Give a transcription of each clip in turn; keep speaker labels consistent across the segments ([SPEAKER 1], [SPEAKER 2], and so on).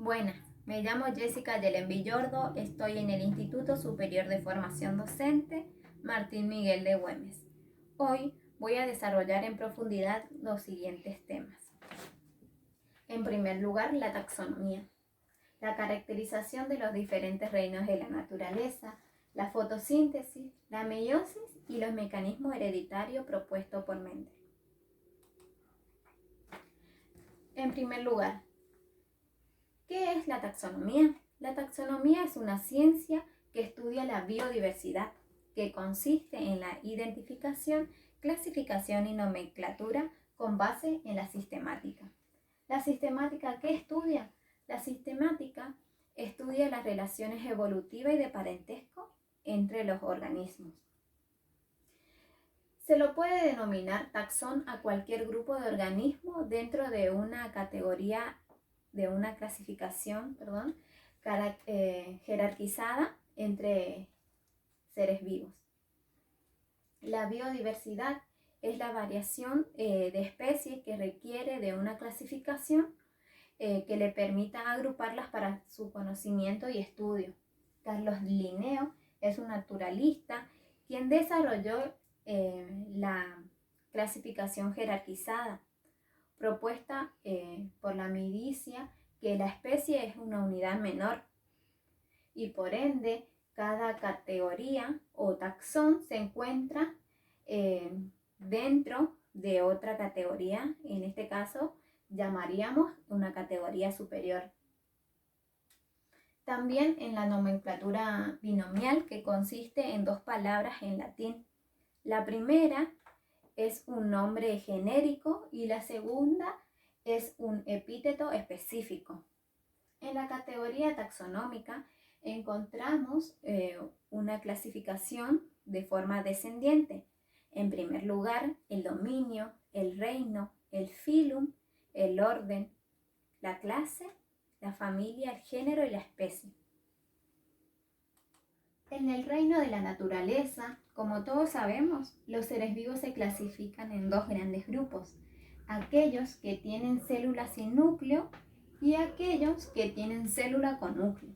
[SPEAKER 1] Buenas, me llamo Jessica Yelen Villordo, estoy en el Instituto Superior de Formación Docente Martín Miguel de Güemes. Hoy voy a desarrollar en profundidad los siguientes temas. En primer lugar, la taxonomía, la caracterización de los diferentes reinos de la naturaleza, la fotosíntesis, la meiosis y los mecanismos hereditarios propuestos por Mendel. En primer lugar, ¿qué es la taxonomía? La taxonomía es una ciencia que estudia la biodiversidad, que consiste en la identificación, clasificación y nomenclatura con base en la sistemática. ¿La sistemática qué estudia? La sistemática estudia las relaciones evolutivas y de parentesco entre los organismos. Se lo puede denominar taxón a cualquier grupo de organismos dentro de una categoría, de una clasificación, jerarquizada entre seres vivos. La biodiversidad es la variación de especies que requiere de una clasificación que le permita agruparlas para su conocimiento y estudio. Carlos Linneo es un naturalista quien desarrolló la clasificación jerarquizada, propuesta por la Medicia, que la especie es una unidad menor y por ende cada categoría o taxón se encuentra dentro de otra categoría, en este caso llamaríamos una categoría superior. También en la nomenclatura binomial, que consiste en dos palabras en latín. La primera es un nombre genérico y la segunda es un epíteto específico. En la categoría taxonómica encontramos una clasificación de forma descendiente. En primer lugar, el dominio, el reino, el filum, el orden, la clase, la familia, el género y la especie. En el reino de la naturaleza, como todos sabemos, los seres vivos se clasifican en dos grandes grupos: aquellos que tienen células sin núcleo y aquellos que tienen célula con núcleo.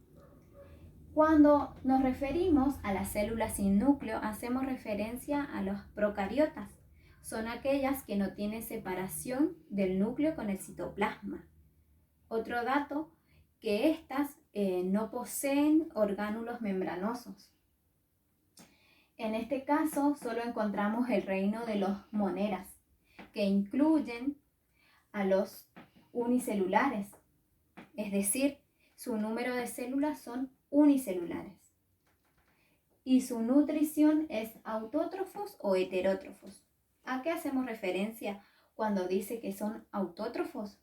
[SPEAKER 1] Cuando nos referimos a las células sin núcleo, hacemos referencia a los procariotas. Son aquellas que no tienen separación del núcleo con el citoplasma. Otro dato, que estas no poseen orgánulos membranosos. En este caso, solo encontramos el reino de los moneras, que incluyen a los unicelulares, es decir, su número de células son unicelulares. Y su nutrición es autótrofos o heterótrofos. ¿A qué hacemos referencia cuando dice que son autótrofos?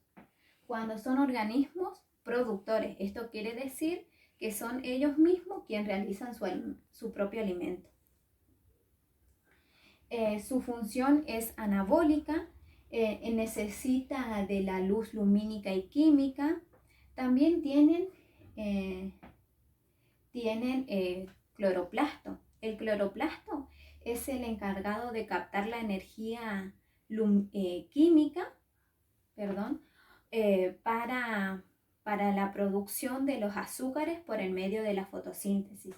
[SPEAKER 1] Cuando son organismos productores. Esto quiere decir que son ellos mismos quienes realizan su propio alimento. Su función es anabólica, necesita de la luz lumínica y química. También tienen cloroplasto. El cloroplasto es el encargado de captar la energía química, para la producción de los azúcares por el medio de la fotosíntesis.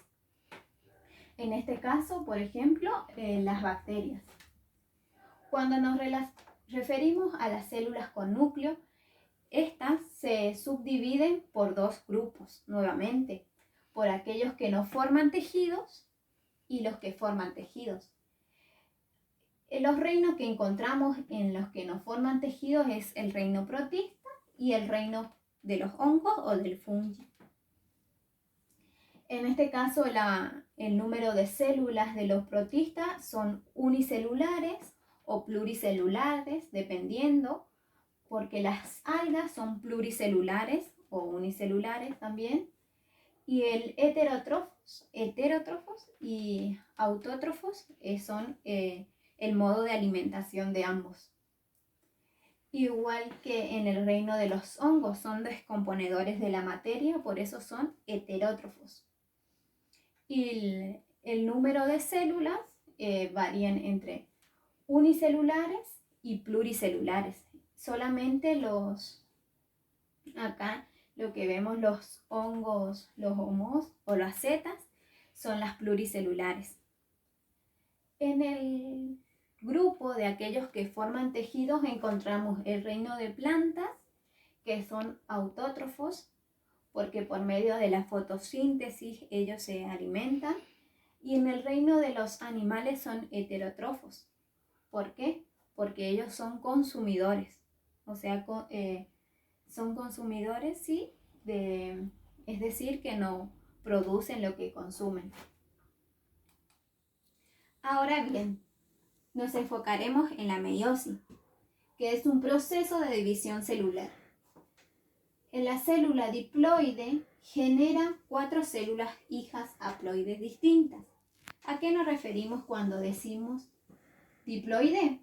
[SPEAKER 1] En este caso, por ejemplo, las bacterias. Cuando nos referimos a las células con núcleo, estas se subdividen por dos grupos, nuevamente, por aquellos que no forman tejidos y los que forman tejidos. Los reinos que encontramos en los que no forman tejidos es el reino protista y el reino de los hongos o del fungi. En este caso, el número de células de los protistas son unicelulares o pluricelulares, dependiendo, porque las algas son pluricelulares o unicelulares también, y el heterótrofos y autótrofos son el modo de alimentación de ambos. Igual que en el reino de los hongos, son descomponedores de la materia, por eso son heterótrofos. Y el número de células varían entre unicelulares y pluricelulares. Solamente acá lo que vemos los hongos, los homos o las setas, son las pluricelulares. En el grupo de aquellos que forman tejidos encontramos el reino de plantas, que son autótrofos, porque por medio de la fotosíntesis ellos se alimentan. Y en el reino de los animales son heterótrofos. ¿Por qué? Porque ellos son consumidores. O sea, son consumidores, sí, es decir, que no producen lo que consumen. Ahora bien, nos enfocaremos en la meiosis, que es un proceso de división celular. En la célula diploide genera 4 células hijas haploides distintas. ¿A qué nos referimos cuando decimos diploide?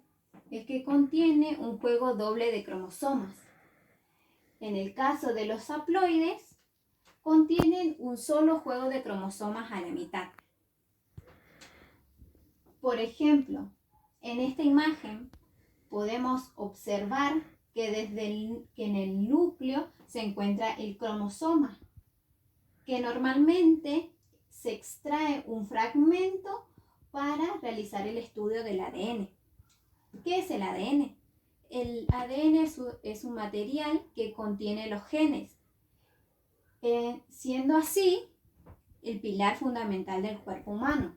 [SPEAKER 1] Es que contiene un juego doble de cromosomas. En el caso de los haploides, contienen un solo juego de cromosomas a la mitad. Por ejemplo, en esta imagen podemos observar que en el núcleo se encuentra el cromosoma, que normalmente se extrae un fragmento para realizar el estudio del ADN. ¿Qué es el ADN? El ADN es un material que contiene los genes, siendo así el pilar fundamental del cuerpo humano.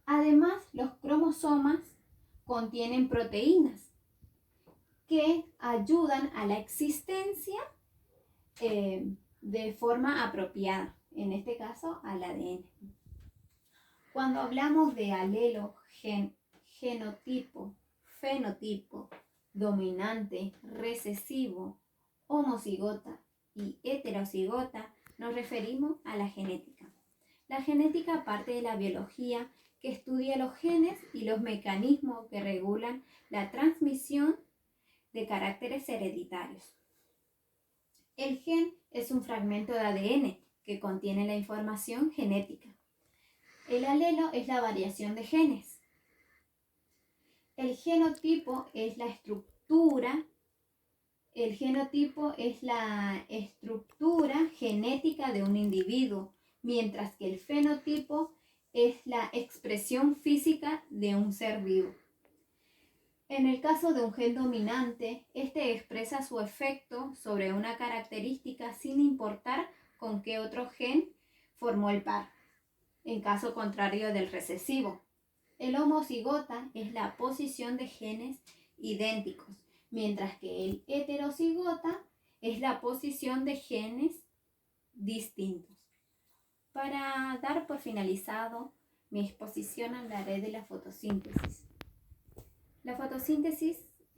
[SPEAKER 1] Además, los cromosomas contienen proteínas que ayudan a la existencia de forma apropiada, en este caso al ADN. Cuando hablamos de alelo, genotipo, fenotipo, dominante, recesivo, homocigota y heterocigota, nos referimos a la genética. La genética parte de la biología que estudia los genes y los mecanismos que regulan la transmisión de caracteres hereditarios. El gen es un fragmento de ADN que contiene la información genética. El alelo es la variación de genes. El genotipo es la estructura genética de un individuo, mientras que el fenotipo es la expresión física de un ser vivo. En el caso de un gen dominante, este expresa su efecto sobre una característica sin importar con qué otro gen formó el par, en caso contrario del recesivo. El homocigota es la posición de genes idénticos, mientras que el heterocigota es la posición de genes distintos. Para dar por finalizado mi exposición, hablaré de la fotosíntesis. En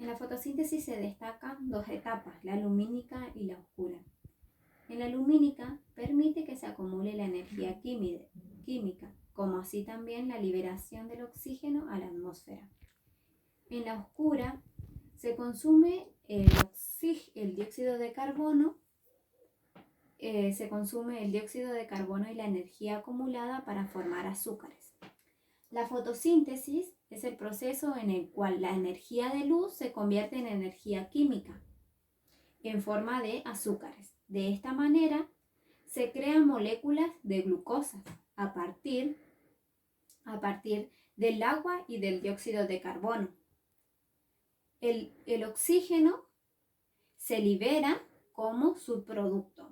[SPEAKER 1] la fotosíntesis se destacan 2 etapas, la lumínica y la oscura. En la lumínica permite que se acumule la energía química, como así también la liberación del oxígeno a la atmósfera. En la oscura se consume el dióxido de carbono, y la energía acumulada para formar azúcares. La fotosíntesis es el proceso en el cual la energía de luz se convierte en energía química en forma de azúcares. De esta manera se crean moléculas de glucosa a partir del agua y del dióxido de carbono. El oxígeno se libera como subproducto.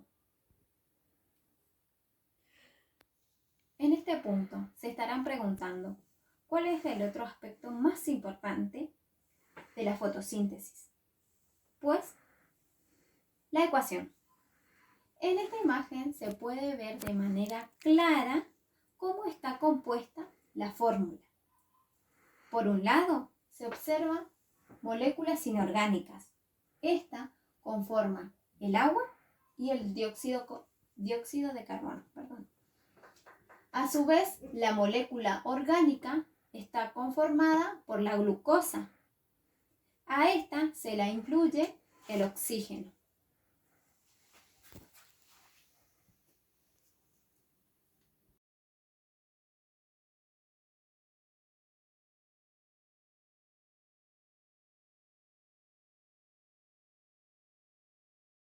[SPEAKER 1] En este punto se estarán preguntando, ¿cuál es el otro aspecto más importante de la fotosíntesis? Pues, la ecuación. En esta imagen se puede ver de manera clara cómo está compuesta la fórmula. Por un lado, se observan moléculas inorgánicas. Esta conforma el agua y el dióxido de carbono. A su vez, la molécula orgánica está conformada por la glucosa. A esta se la incluye el oxígeno.